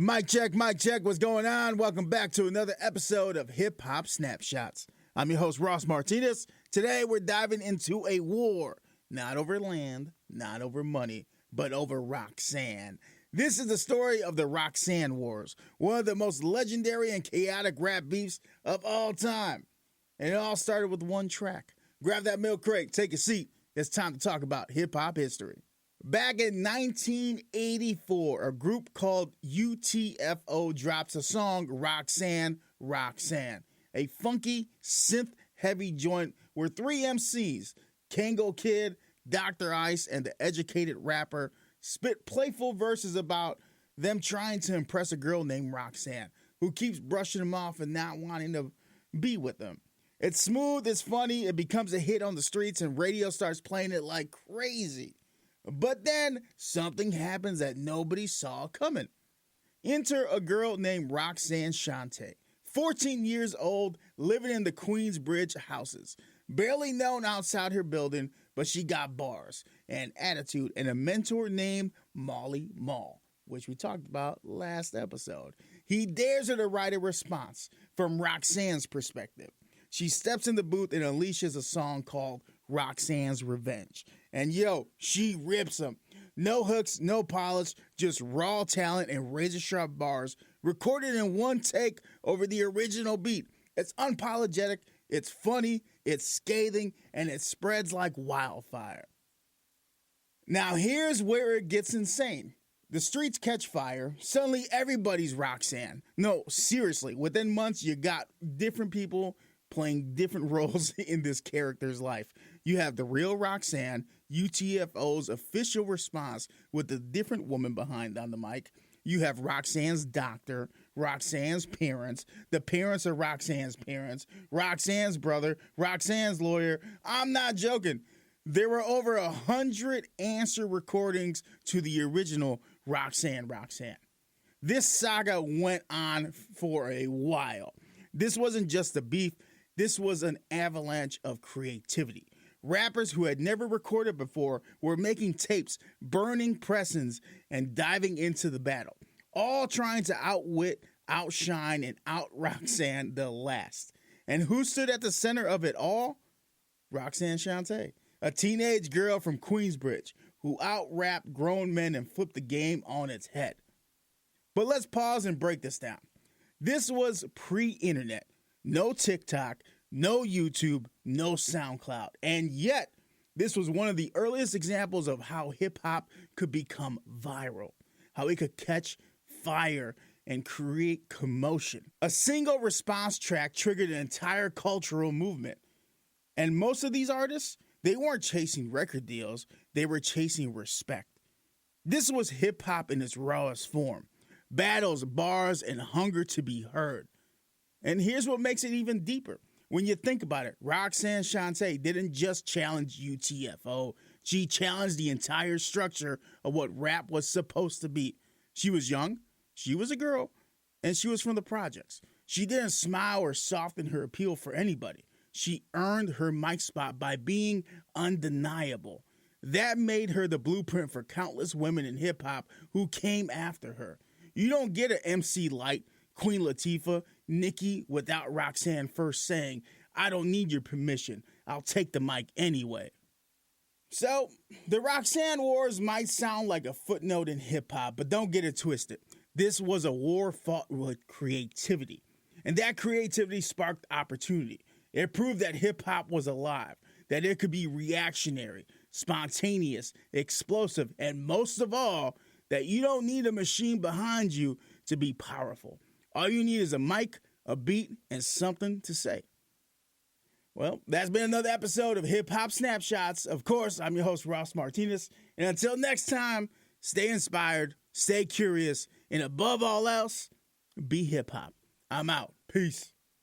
Mic check, what's going on? Welcome back to another episode of Hip Hop Snapshots. I'm your host, Ross Martinez. Today we're diving into a war, not over land, not over money, but over Roxanne. This is the story of the Roxanne Wars, one of the most legendary and chaotic rap beefs of all time. And it all started with one track. Grab that milk crate, take a seat. It's time to talk about hip hop history. Back in 1984, a group called UTFO drops a song, Roxanne, Roxanne, a funky, synth-heavy joint where three MCs, Kango Kid, Dr. Ice, and the educated rapper, spit playful verses about them trying to impress a girl named Roxanne, who keeps brushing them off and not wanting to be with them. It's smooth, it's funny, it becomes a hit on the streets, and radio starts playing it like crazy. But then something happens that nobody saw coming. Enter a girl named Roxanne Shante, 14 years old, living in the Queensbridge houses. Barely known outside her building, but she got bars, and attitude, and a mentor named Molly Mall, which we talked about last episode. He dares her to write a response from Roxanne's perspective. She steps in the booth and unleashes a song called Roxanne's Revenge. And she rips them. No hooks, no polish, just raw talent and razor-sharp bars recorded in one take over the original beat. It's unapologetic, it's funny, it's scathing, and it spreads like wildfire. Now here's where it gets insane. The streets catch fire. Suddenly everybody's Roxanne. No, seriously, within months you got different people playing different roles in this character's life. You have the real Roxanne, UTFO's official response with a different woman behind on the mic. You have Roxanne's doctor, Roxanne's parents, the parents of Roxanne's parents, Roxanne's brother, Roxanne's lawyer. I'm not joking. There were over 100 answer recordings to the original Roxanne. This saga went on for a while. This wasn't just a beef. This was an avalanche of creativity. Rappers who had never recorded before were making tapes, burning pressings, and diving into the battle, all trying to outwit, outshine, and out-Roxanne the last. And who stood at the center of it all? Roxanne Shante, a teenage girl from Queensbridge who out-rapped grown men and flipped the game on its head. But let's pause and break this down. This was pre-internet. No TikTok, no YouTube, no SoundCloud. And yet, this was one of the earliest examples of how hip-hop could become viral, how it could catch fire and create commotion. A single response track triggered an entire cultural movement. And most of these artists, they weren't chasing record deals, they were chasing respect. This was hip-hop in its rawest form. Battles, bars, and hunger to be heard. And here's what makes it even deeper. When you think about it, Roxanne Shante didn't just challenge UTFO. She challenged the entire structure of what rap was supposed to be. She was young, she was a girl, and she was from the projects. She didn't smile or soften her appeal for anybody. She earned her mic spot by being undeniable. That made her the blueprint for countless women in hip-hop who came after her. You don't get an MC Light, Queen Latifah, Nicki without Roxanne first saying, "I don't need your permission. I'll take the mic anyway." So, the Roxanne Wars might sound like a footnote in hip-hop, but don't get it twisted. This was a war fought with creativity. And that creativity sparked opportunity. It proved that hip-hop was alive, that it could be reactionary, spontaneous, explosive, and most of all, that you don't need a machine behind you to be powerful. All you need is a mic, a beat, and something to say. Well, that's been another episode of Hip Hop Snapshots. Of course, I'm your host, Ross Martinez. And until next time, stay inspired, stay curious, and above all else, be hip hop. I'm out. Peace.